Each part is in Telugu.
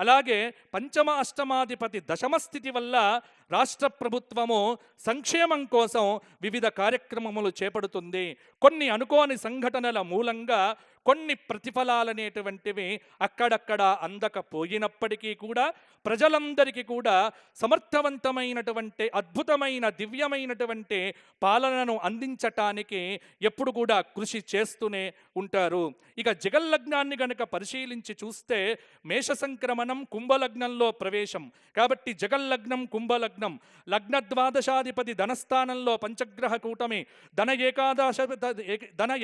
అలాగే పంచమ అష్టమాధిపతి దశమ స్థితి వల్ల రాష్ట్ర ప్రభుత్వము సంక్షేమం కోసం వివిధ కార్యక్రమములు చేపడుతుంది. కొన్ని అనుకోని సంఘటనల మూలంగా కొన్ని ప్రతిఫలాలనేటువంటివి అక్కడక్కడ అందకపోయినప్పటికీ కూడా ప్రజలందరికీ కూడా సమర్థవంతమైనటువంటి అద్భుతమైన దివ్యమైనటువంటి పాలనను అందించటానికి ఎప్పుడు కూడా కృషి చేస్తూనే ఉంటారు. ఇక జగల్లగ్నాన్ని గనక పరిశీలించి చూస్తే మేష సంక్రమణం కుంభలగ్నంలో ప్రవేశం కాబట్టి జగల్లగ్నం కుంభలగ్నం, లగ్న ద్వాదశాధిపతి ధనస్థానంలో పంచగ్రహ కూటమి, ధన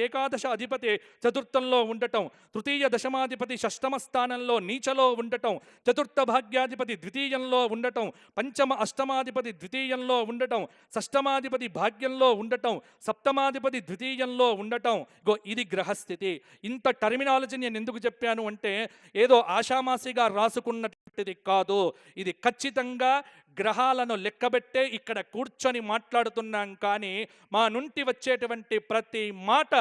ఏకాదశ అధిపతి చతుర్థంలో ఉండటం, తృతీయ దశమాధిపతి షష్టమ స్థానంలో నీచలో ఉండటం, చతుర్థ భాగ్యాధిపతి ద్వితీయంలో ఉండటం, పంచమ అష్టమాధిపతి ద్వితీయంలో ఉండటం, షష్టమాధిపతి భాగ్యంలో ఉండటం, సప్తమాధిపతి ద్వితీయంలో ఉండటం. ఇది గ్రహస్థితి. ఇంత టర్మినాలజీ నేను ఎందుకు చెప్పాను అంటే ఏదో ఆషామాసిగా రాసుకున్నటువంటిది కాదు. ఇది ఖచ్చితంగా గ్రహాలను లెక్కబెట్టే ఇక్కడ కూర్చొని మాట్లాడుతున్నాం. కానీ మా నుండి వచ్చేటువంటి ప్రతి మాట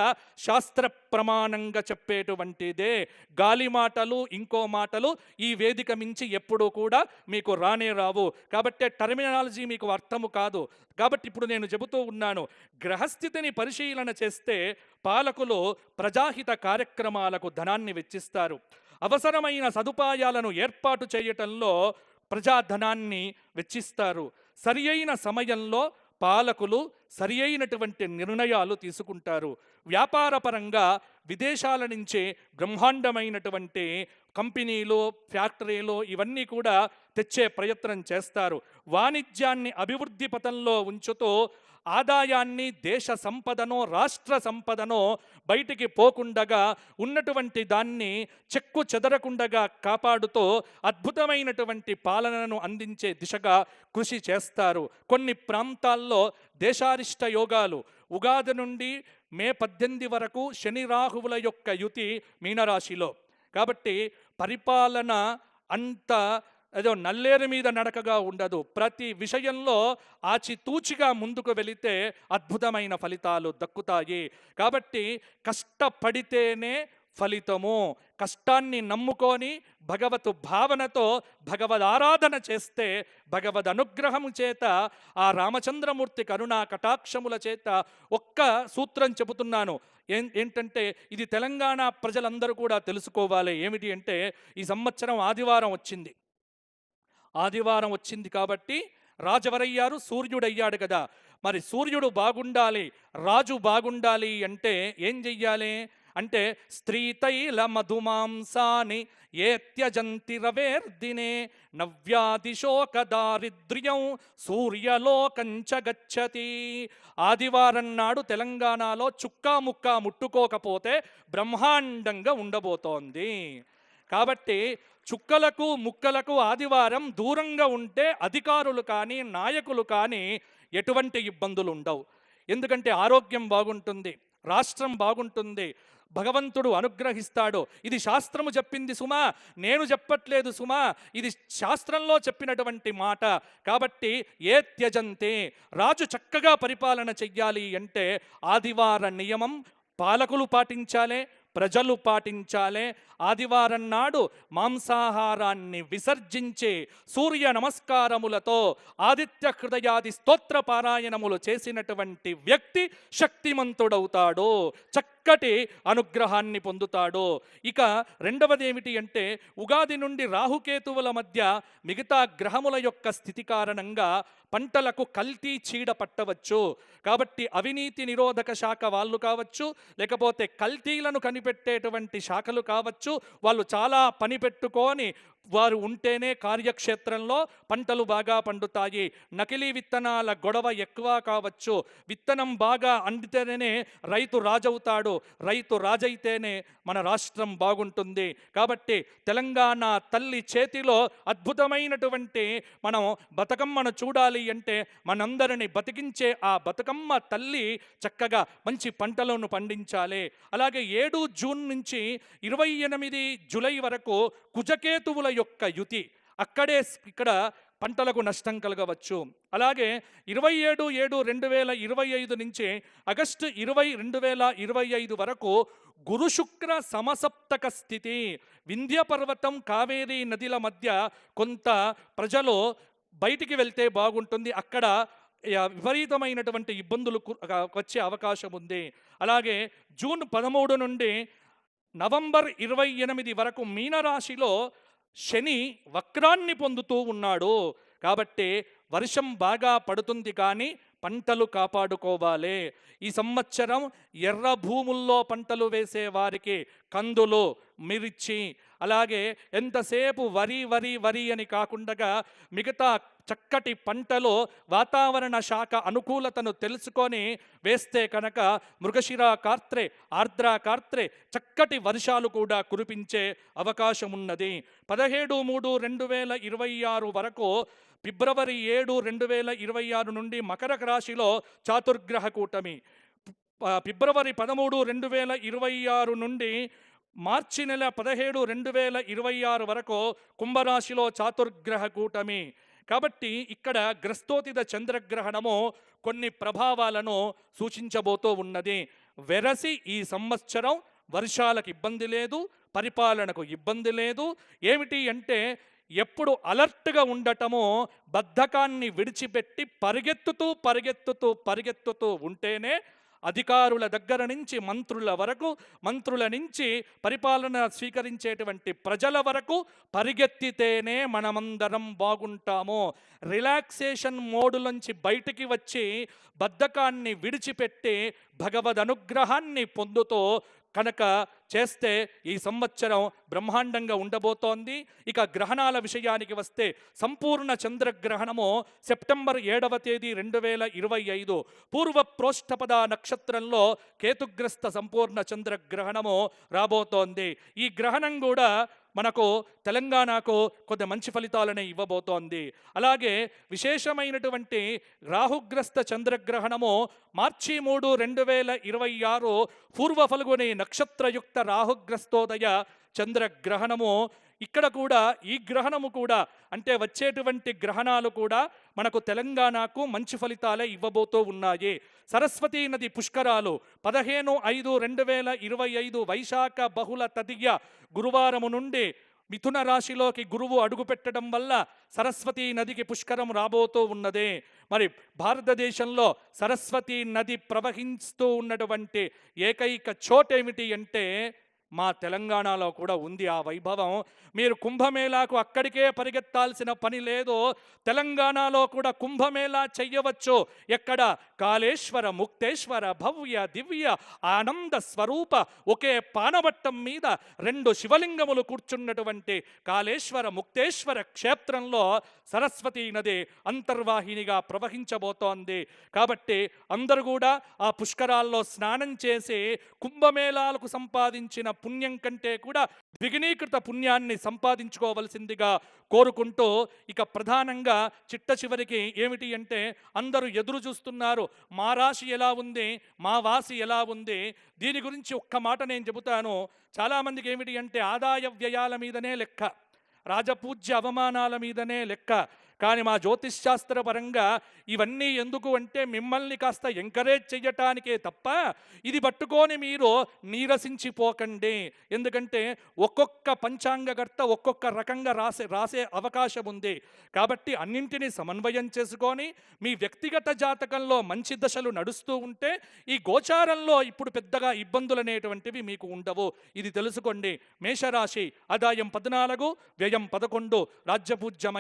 శాస్త్ర ప్రమాణంగా చెప్పేటువంటిదే. గాలి మాటలు ఇంకో మాటలు ఈ వేదిక మించి ఎప్పుడూ కూడా మీకు రానే రావు. కాబట్టి టర్మినాలజీ మీకు అర్థము కాదు. కాబట్టి ఇప్పుడు నేను చెబుతూ ఉన్నాను, గ్రహస్థితిని పరిశీలన చేస్తే పాలకులు ప్రజాహిత కార్యక్రమాలకు ధనాన్ని వెచ్చిస్తారు. అవసరమైన సదుపాయాలను ఏర్పాటు చేయటంలో ప్రజాధనాన్ని వెచ్చిస్తారు. సరి అయిన సమయంలో పాలకులు సరి అయినటువంటి నిర్ణయాలు తీసుకుంటారు. వ్యాపారపరంగా విదేశాల నుంచే బ్రహ్మాండమైనటువంటి కంపెనీలు, ఫ్యాక్టరీలు ఇవన్నీ కూడా తెచ్చే ప్రయత్నం చేస్తారు. వాణిజ్యాన్ని అభివృద్ధి పథంలో ఉంచుతూ ఆదాయాన్ని, దేశ సంపదనో రాష్ట్ర సంపదనో బయటికి పోకుండగా ఉన్నటువంటి దాన్ని చెక్కు చెదరకుండగా కాపాడుతూ అద్భుతమైనటువంటి పాలనను అందించే దిశగా కృషి చేస్తారు. కొన్ని ప్రాంతాల్లో దేశారిష్ట యోగాలు ఉగాది నుండి మే 18 వరకు శని రాహువుల యొక్క యుతి మీనరాశిలో. కాబట్టి పరిపాలన అంత ఏదో నల్లేరు మీద నడకగా ఉండదు. ప్రతి విషయంలో ఆచితూచిగా ముందుకు వెళితే అద్భుతమైన ఫలితాలు దక్కుతాయి. కాబట్టి కష్టపడితేనే ఫలితము. కష్టాన్ని నమ్ముకొని భగవత్ భావనతో భగవద్ ఆరాధన చేస్తే భగవద్ అనుగ్రహము చేత ఆ రామచంద్రమూర్తి కరుణా కటాక్షముల చేత ఒక్క సూత్రం చెబుతున్నాను. ఏంటంటే ఇది తెలంగాణ ప్రజలందరూ కూడా తెలుసుకోవాలి. ఏమిటి అంటే ఈ సంవత్సరం ఆదివారం వచ్చింది కాబట్టి రాజవరయ్యారు, సూర్యుడయ్యాడు కదా. మరి సూర్యుడు బాగుండాలి, రాజు బాగుండాలి అంటే ఏం చెయ్యాలి అంటే స్త్రీతైల మధుమాంసాని ఏ త్యజంతి రవేర్దినే నవ్యాదిశోక దారిద్ర్యం సూర్యలోకంచ గచ్చతి. ఆదివారం నాడు తెలంగాణలో చుక్కా ముక్కా ముట్టుకోకపోతే బ్రహ్మాండంగా ఉండబోతోంది. కాబట్టి చుక్కలకు ముక్కలకు ఆదివారం దూరంగా ఉంటే అధికారులు కానీ నాయకులు కానీ ఎటువంటి ఇబ్బందులు ఉండవు. ఎందుకంటే ఆరోగ్యం బాగుంటుంది, రాష్ట్రం బాగుంటుంది, భగవంతుడు అనుగ్రహిస్తాడు. ఇది శాస్త్రము చెప్పింది సుమా, నేను చెప్పట్లేదు సుమా, ఇది శాస్త్రంలో చెప్పినటువంటి మాట. కాబట్టి ఏ త్యజంతే, రాజు చక్కగా పరిపాలన చెయ్యాలి అంటే ఆదివార నియమం పాలకులు పాటించాలే, ప్రజలు పాటించాలే. ఆదివారం నాడు మాంసాహారాన్ని విసర్జించి సూర్య నమస్కారములతో ఆదిత్య హృదయాది స్తోత్ర పారాయణములు చేసినటువంటి వ్యక్తి శక్తిమంతుడవుతాడు, చక్కటి అనుగ్రహాన్ని పొందుతాడు. ఇక రెండవది ఏమిటి అంటే ఉగాది నుండి రాహుకేతువుల మధ్య మిగతా గ్రహముల యొక్క స్థితి కారణంగా పంటలకు కల్తీ చీడ పట్టవచ్చు. కాబట్టి అవినీతి నిరోధక శాఖ వాళ్ళు కావచ్చు, లేకపోతే కల్తీలను కనిపెట్టేటువంటి శాఖలు కావచ్చు, వాళ్ళు చాలా పని పెట్టుకొని వారు ఉంటేనే కార్యక్షేత్రంలో పంటలు బాగా పండుతాయి. నకిలీ విత్తనాల గొడవ ఎక్కువ కావచ్చు. విత్తనం బాగా అందితేనే రైతు రాజవుతాడు, రైతు రాజైతేనే మన రాష్ట్రం బాగుంటుంది. కాబట్టి తెలంగాణ తల్లి చేతిలో అద్భుతమైనటువంటి మనం బతుకమ్మను చూడాలి అంటే మనందరిని బతికించే ఆ బతుకమ్మ తల్లి చక్కగా మంచి పంటలను పండించాలి. అలాగే 7 జూన్ నుంచి 28 జూలై వరకు కుజకేతువుల యొక్క యుతి. ఇక్కడ పంటలకు నష్టం కలగవచ్చు. అలాగే 27/7/2025 నుంచి ఆగస్టు 20/2025 వరకు గురు శుక్ర సమసప్తక స్థితి. వింధ్య పర్వతం కావేరీ నదిల మధ్య కొంత ప్రజలు బయటికి వెళ్తే బాగుంటుంది, అక్కడ విపరీతమైనటువంటి ఇబ్బందులు వచ్చే అవకాశం ఉంది. అలాగే జూన్ 13 నుండి నవంబర్ 28 వరకు మీనరాశిలో శని వక్రాన్ని పొందుతూ ఉన్నాడు. కాబట్టి వర్షం బాగా పడుతుంది, కానీ పంటలు కాపాడుకోవాలి. ఈ సంవత్సరం ఎర్ర భూముల్లో పంటలు వేసే వారికి కందులు, మిర్చి, అలాగే ఎంతసేపు వరి వరి వరి అని కాకుండా మిగతా చక్కటి పంటలో వాతావరణ శాఖ అనుకూలతను తెలుసుకొని వేస్తే కనుక మృగశిర కార్త్రే, ఆర్ద్ర కార్త్రే చక్కటి వర్షాలు కూడా కురిపించే అవకాశం ఉన్నది. 17/3/2026 వరకు ఫిబ్రవరి 7, 2026 నుండి మకర రాశిలో చాతుర్గ్రహ కూటమి. ఫిబ్రవరి 13, 2026 నుండి మార్చి నెల 17, 2026 వరకు కుంభరాశిలో చాతుర్గ్రహ కూటమి. కాబట్టి ఇక్కడ గ్రస్తోతిద చంద్రగ్రహణము కొన్ని ప్రభావాలను సూచించబోతూ ఉన్నది. వెరసి ఈ సంవత్సరం వర్షాలకు ఇబ్బంది లేదు, పరిపాలనకు ఇబ్బంది లేదు. ఏమిటి అంటే ఎప్పుడు అలర్ట్గా ఉండటము, బద్ధకాన్ని విడిచిపెట్టి పరిగెత్తుతూ పరిగెత్తుతూ పరిగెత్తుతూ ఉంటేనే అధికారుల దగ్గర నుంచి మంత్రుల వరకు, మంత్రుల నుంచి పరిపాలన స్వీకరించేటువంటి ప్రజల వరకు పరిగెత్తితేనే మనమందరం బాగుంటాము. రిలాక్సేషన్ మోడులోంచి బయటికి వచ్చి బద్ధకాన్ని విడిచిపెట్టి భగవద్ అనుగ్రహాన్ని పొందుతూ కనుక చేస్తే ఈ సంవత్సరం బ్రహ్మాండంగా ఉండబోతోంది. ఇక గ్రహణాల విషయానికి వస్తే సంపూర్ణ చంద్రగ్రహణము సెప్టెంబర్ 7వ తేదీ 2025 పూర్వ ప్రోష్ఠపద నక్షత్రంలో కేతుగ్రస్త సంపూర్ణ చంద్రగ్రహణము రాబోతోంది. ఈ గ్రహణం కూడా మనకు తెలంగాణకు కొద్ది మంచి ఫలితాలనే ఇవ్వబోతోంది. అలాగే విశేషమైనటువంటి రాహుగ్రస్త చంద్రగ్రహణము మార్చి 3, 2026 పూర్వ ఫల్గుని నక్షత్రయుక్త రాహుగ్రస్తోదయ చంద్రగ్రహణము. ఇక్కడ కూడా ఈ గ్రహణము కూడా అంటే వచ్చేటువంటి గ్రహణాలు కూడా మనకు తెలంగాణకు మంచి ఫలితాలే ఇవ్వబోతూ ఉన్నాయి. సరస్వతీ నది పుష్కరాలు 15/5/2025 వైశాఖ బహుళ తదియ గురువారము నుండి మిథున రాశిలోకి గురువు అడుగుపెట్టడం వల్ల సరస్వతీ నదికి పుష్కరం రాబోతూ ఉన్నది. మరి భారతదేశంలో సరస్వతీ నది ప్రవహిస్తూ ఉన్నటువంటి ఏకైక చోటేమిటి అంటే మా తెలంగాణలో కూడా ఉంది ఆ వైభవం. మీరు కుంభమేళాకు అక్కడికే పరిగెత్తాల్సిన పని లేదు. తెలంగాణలో కూడా కుంభమేళా చెయ్యవచ్చు. ఎక్కడ? కాళేశ్వర ముక్తేశ్వర భవ్య దివ్య ఆనంద స్వరూప ఒకే పానవట్టం మీద 2 శివలింగములు కూర్చున్నటువంటి కాళేశ్వర ముక్తేశ్వర క్షేత్రంలో సరస్వతీ నది అంతర్వాహినిగా ప్రవహించబోతోంది. కాబట్టి అందరూ కూడా ఆ పుష్కరాల్లో స్నానం చేసి కుంభమేళాలకు సంపాదించిన పుణ్యం కంటే కూడా ద్విగుణీకృత పుణ్యాన్ని సంపాదించుకోవలసిందిగా కోరుకుంటూ, ఇక ప్రధానంగా చిట్ట చివరికి ఏమిటి అంటే అందరూ ఎదురు చూస్తున్నారు, మా రాశి ఎలా ఉంది, మా వాసి ఎలా ఉంది. దీని గురించి ఒక్క మాట నేను చెబుతాను. చాలామందికి ఏమిటి అంటే ఆదాయ వ్యయాల మీదనే లెక్క, రాజపూజ్య అవమానాల మీదనే లెక్క. కానీ మా జ్యోతిష్శాస్త్ర పరంగా ఇవన్నీ ఎందుకు అంటే మిమ్మల్ని కాస్త ఎంకరేజ్ చెయ్యటానికే తప్ప ఇది పట్టుకొని మీరు నీరసించిపోకండి. ఎందుకంటే ఒక్కొక్క పంచాంగకర్త ఒక్కొక్క రకంగా రాసే అవకాశం ఉంది. కాబట్టి అన్నింటినీ సమన్వయం చేసుకొని మీ వ్యక్తిగత జాతకంలో మంచి దశలు నడుస్తూ ఉంటే ఈ గోచారంలో ఇప్పుడు పెద్దగా ఇబ్బందులు అనేటువంటివి మీకు ఉండవు. ఇది తెలుసుకోండి. మేషరాశి ఆదాయం 14, వ్యయం 11, రాజ్యపూజ్యమై